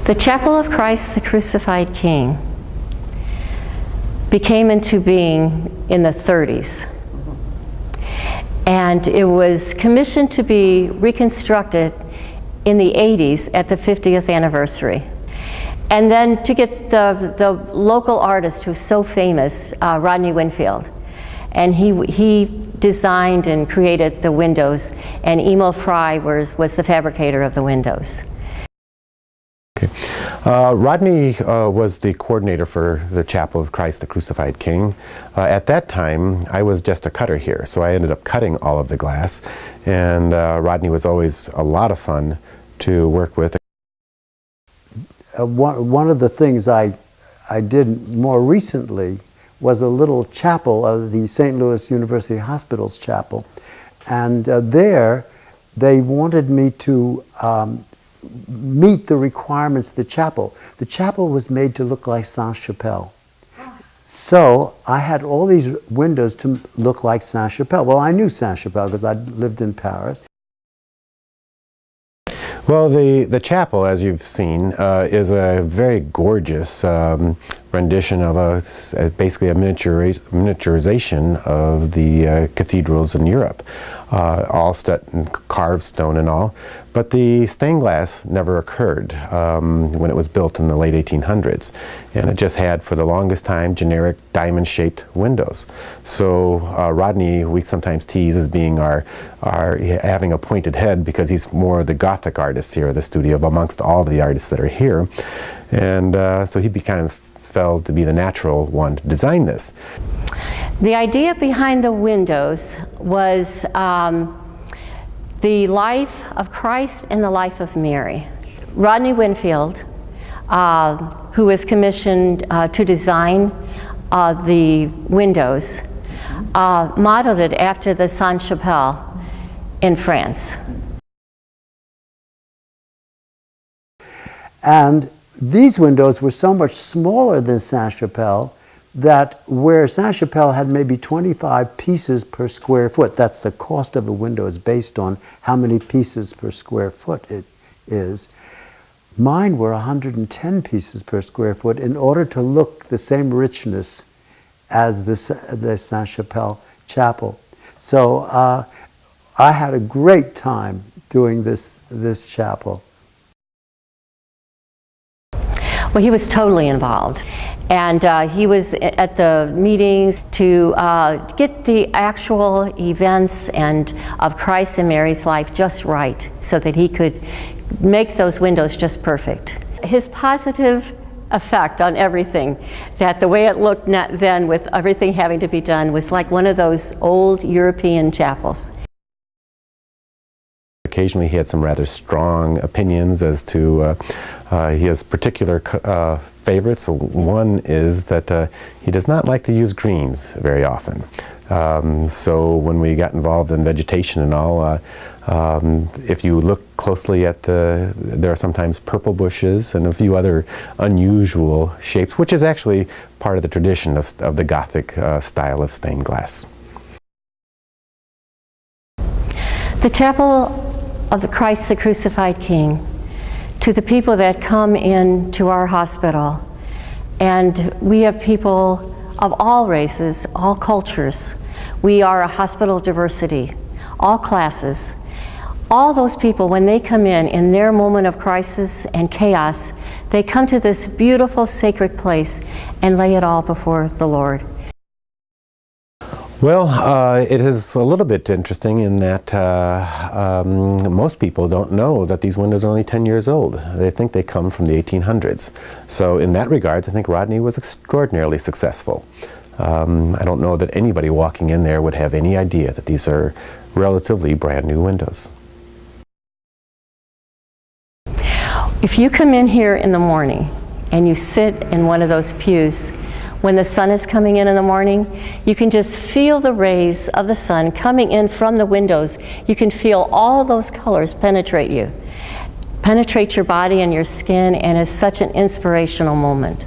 The Chapel of Christ the Crucified King became into being in the 30s. And it was commissioned to be reconstructed in the 80s at the 50th anniversary. And then to get the local artist who's so famous, Rodney Winfield. And he designed and created the windows, and Emil Frey was the fabricator of the windows. Okay. Rodney was the coordinator for the Chapel of Christ the Crucified King. At that time, I was just a cutter here, so I ended up cutting all of the glass, and Rodney was always a lot of fun to work with. One of the things I did more recently was a little chapel of the St. Louis University Hospital's chapel, and there they wanted me to meet the requirements of the chapel. The chapel was made to look like Sainte-Chapelle. So I had all these windows to look like Sainte-Chapelle. Well, I knew Sainte-Chapelle because I'd lived in Paris. Well, the chapel, as you've seen, is a very gorgeous rendition of basically a miniaturization of the cathedrals in Europe, all set in carved stone and all. But the stained glass never occurred when it was built in the late 1800s, and it just had, for the longest time, generic diamond-shaped windows. So Rodney, we sometimes tease as being our having a pointed head, because he's more the Gothic artist here at the studio amongst all the artists that are here, and so he kind of fell to be the natural one to design this. The idea behind the windows was the life of Christ and the life of Mary. Rodney Winfield, who was commissioned to design the windows, modeled it after the Sainte-Chapelle in France. And these windows were so much smaller than Sainte-Chapelle that where Sainte-Chapelle had maybe 25 pieces per square foot, that's the cost of a window is based on how many pieces per square foot it is, mine were 110 pieces per square foot in order to look the same richness as the Sainte-Chapelle chapel. So I had a great time doing this chapel. Well, he was totally involved, and he was at the meetings to get the actual events of Christ and Mary's life just right, so that he could make those windows just perfect. His positive effect on everything, that the way it looked then with everything having to be done, was like one of those old European chapels. Occasionally he had some rather strong opinions as to his particular favorites. One is that he does not like to use greens very often. So when we got involved in vegetation and all, if you look closely at there are sometimes purple bushes and a few other unusual shapes, which is actually part of the tradition of the Gothic style of stained glass. The Chapel of the Christ the Crucified King, to the people that come in to our hospital, and we have people of all races, all cultures. We are a hospital of diversity, all classes. All those people, when they come in their moment of crisis and chaos, they come to this beautiful sacred place and lay it all before the Lord. Well, it is a little bit interesting in that most people don't know that these windows are only 10 years old. They think they come from the 1800s. So in that regard, I think Rodney was extraordinarily successful. I don't know that anybody walking in there would have any idea that these are relatively brand new windows. If you come in here in the morning and you sit in one of those pews, when the sun is coming in the morning, you can just feel the rays of the sun coming in from the windows. You can feel all those colors penetrate you, penetrate your body and your skin, and it's such an inspirational moment.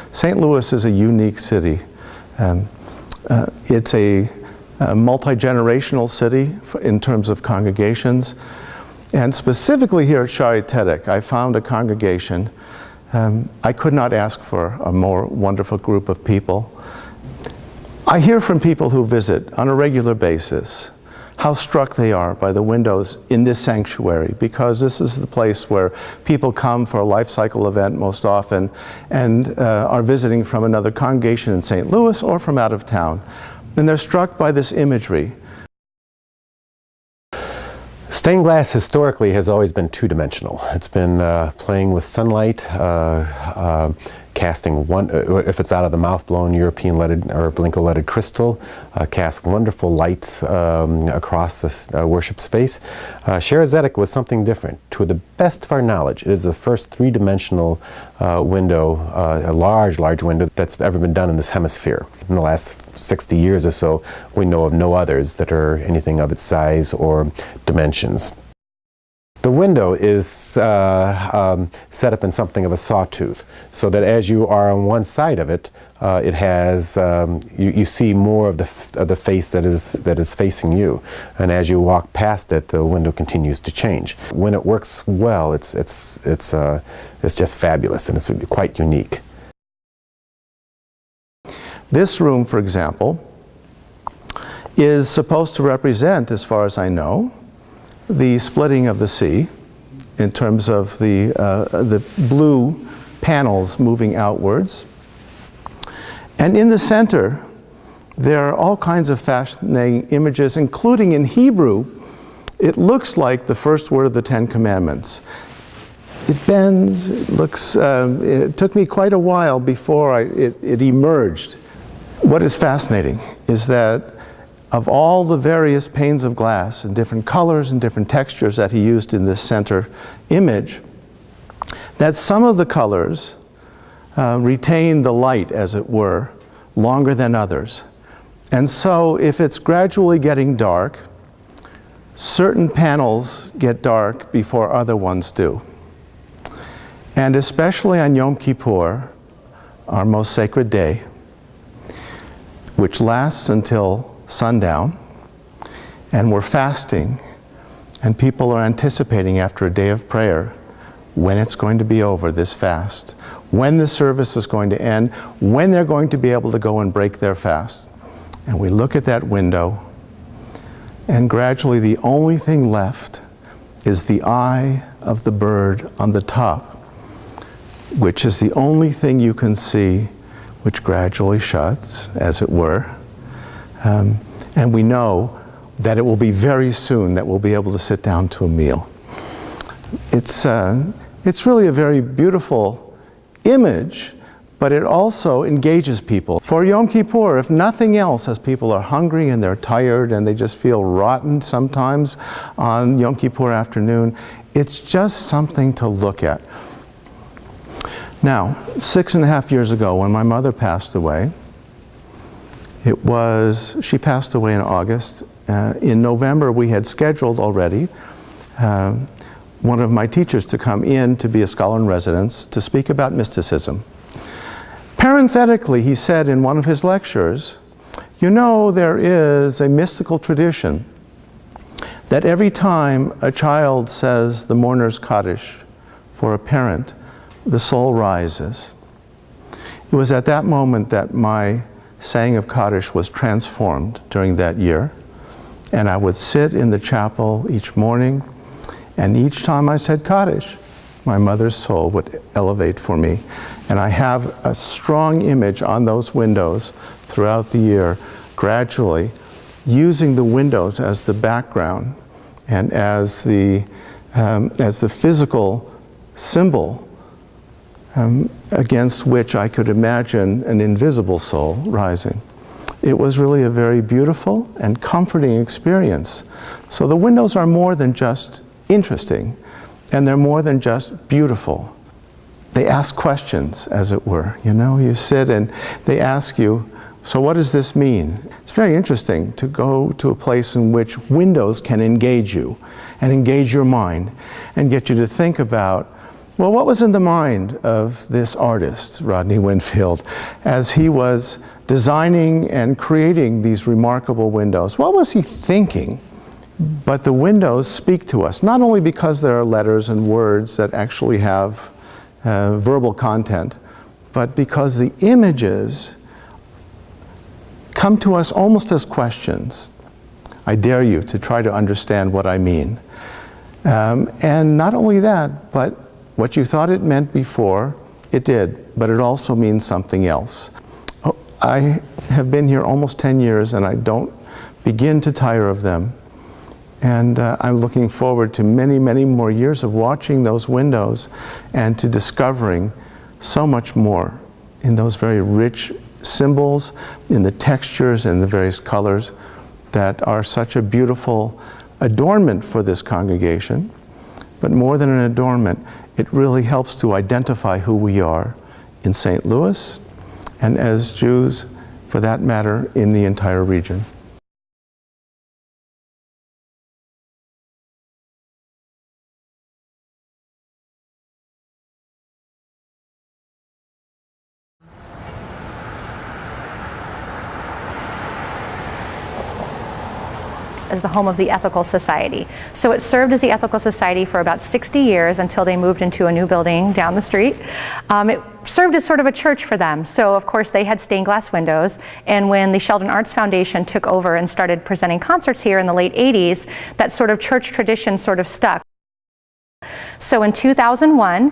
St. Louis is a unique city. It's a multi-generational city in terms of congregations. And specifically here at Shaarei Tzedek, I found a congregation. I could not ask for a more wonderful group of people. I hear from people who visit on a regular basis how struck they are by the windows in this sanctuary, because this is the place where people come for a life cycle event most often and are visiting from another congregation in St. Louis or from out of town. And they're struck by this imagery. Stained glass historically has always been two-dimensional. It's been playing with sunlight, casting if it's out of the mouth-blown European leaded or Blenko leaded crystal, cast wonderful lights across this worship space. Shaarei Tzedek was something different. To the best of our knowledge, it is the first three-dimensional window, a large window that's ever been done in this hemisphere. In the last 60 years or so, we know of no others that are anything of its size or dimensions. The window is set up in something of a sawtooth, so that as you are on one side of it, it has you see more of the face that is facing you, and as you walk past it, the window continues to change. When it works well, it's just fabulous, and it's quite unique. This room, for example, is supposed to represent, as far as I know, the splitting of the sea in terms of the blue panels moving outwards. And in the center, there are all kinds of fascinating images, including in Hebrew. It looks like the first word of the Ten Commandments. It bends, it looks, it took me quite a while before it emerged. What is fascinating is that of all the various panes of glass and different colors and different textures that he used in this center image, that some of the colors retain the light, as it were, longer than others. And so if it's gradually getting dark, certain panels get dark before other ones do. And especially on Yom Kippur, our most sacred day, which lasts until sundown, and we're fasting, and people are anticipating after a day of prayer when it's going to be over, this fast, when the service is going to end, when they're going to be able to go and break their fast. And we look at that window, and gradually the only thing left is the eye of the bird on the top, which is the only thing you can see, which gradually shuts, as it were. And we know that it will be very soon that we'll be able to sit down to a meal. It's really a very beautiful image, but it also engages people. For Yom Kippur, if nothing else, as people are hungry and they're tired and they just feel rotten sometimes on Yom Kippur afternoon, it's just something to look at. Now, 6.5 years ago, when my mother passed away, she passed away in August. In November, we had scheduled already one of my teachers to come in to be a scholar in residence to speak about mysticism. Parenthetically, he said in one of his lectures, you know, there is a mystical tradition that every time a child says the mourner's Kaddish for a parent, the soul rises. It was at that moment that my saying of Kaddish was transformed during that year. And I would sit in the chapel each morning, and each time I said Kaddish, my mother's soul would elevate for me. And I have a strong image on those windows throughout the year, gradually using the windows as the background and as the physical symbol against which I could imagine an invisible soul rising. It was really a very beautiful and comforting experience. So the windows are more than just interesting, and they're more than just beautiful. They ask questions, as it were. You know, you sit and they ask you, so what does this mean? It's very interesting to go to a place in which windows can engage you and engage your mind and get you to think about Well, what was in the mind of this artist, Rodney Winfield, as he was designing and creating these remarkable windows? What was he thinking? But the windows speak to us, not only because there are letters and words that actually have verbal content, but because the images come to us almost as questions. I dare you to try to understand what I mean. And not only that, but what you thought it meant before, it did, but it also means something else. I have been here almost 10 years and I don't begin to tire of them. And I'm looking forward to many, many more years of watching those windows and to discovering so much more in those very rich symbols, in the textures and the various colors that are such a beautiful adornment for this congregation. But more than an adornment, it really helps to identify who we are in St. Louis and as Jews, for that matter, in the entire region. As the home of the Ethical Society. So it served as the Ethical Society for about 60 years until they moved into a new building down the street. It served as sort of a church for them. So of course they had stained glass windows, and when the Sheldon Arts Foundation took over and started presenting concerts here in the late 80s, that sort of church tradition sort of stuck. So in 2001,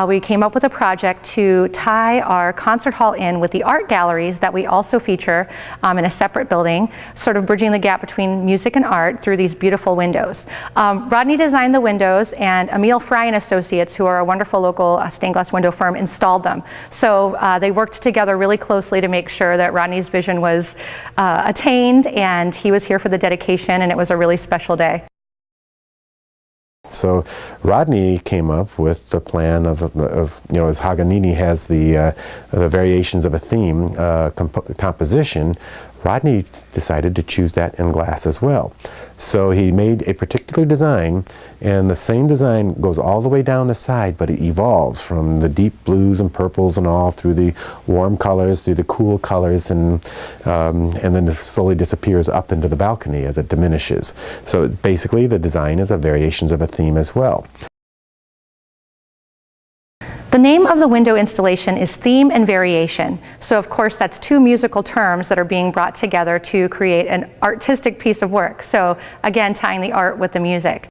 we came up with a project to tie our concert hall in with the art galleries that we also feature in a separate building, sort of bridging the gap between music and art through these beautiful windows. Rodney designed the windows, and Emil Fry and Associates, who are a wonderful local stained glass window firm, installed them. So they worked together really closely to make sure that Rodney's vision was attained, and he was here for the dedication, and it was a really special day. So Rodney came up with the plan of as Paganini has the variations of a theme composition, Rodney decided to choose that in glass as well. So he made a particular design, and the same design goes all the way down the side, but it evolves from the deep blues and purples and all through the warm colors, through the cool colors, and then it slowly disappears up into the balcony as it diminishes. So basically the design is a variations of a theme as well. The name of the window installation is Theme and Variation. So of course that's two musical terms that are being brought together to create an artistic piece of work. So again, tying the art with the music.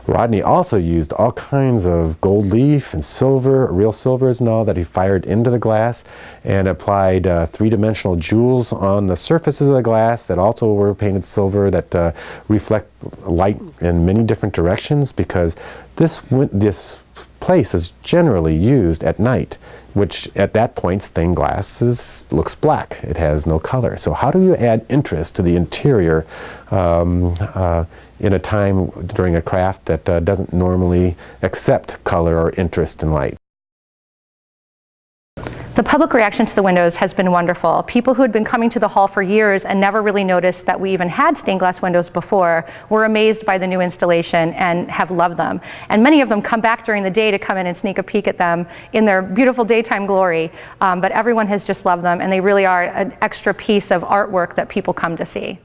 Rodney also used all kinds of gold leaf and silver, real silvers and all, that he fired into the glass, and applied three-dimensional jewels on the surfaces of the glass that also were painted silver that reflect light in many different directions, because this place is generally used at night, which at that point stained glass looks black. It has no color. So how do you add interest to the interior in a time during a craft that doesn't normally accept color or interest in light? The public reaction to the windows has been wonderful. People who had been coming to the hall for years and never really noticed that we even had stained glass windows before were amazed by the new installation and have loved them. And many of them come back during the day to come in and sneak a peek at them in their beautiful daytime glory. But everyone has just loved them, and they really are an extra piece of artwork that people come to see.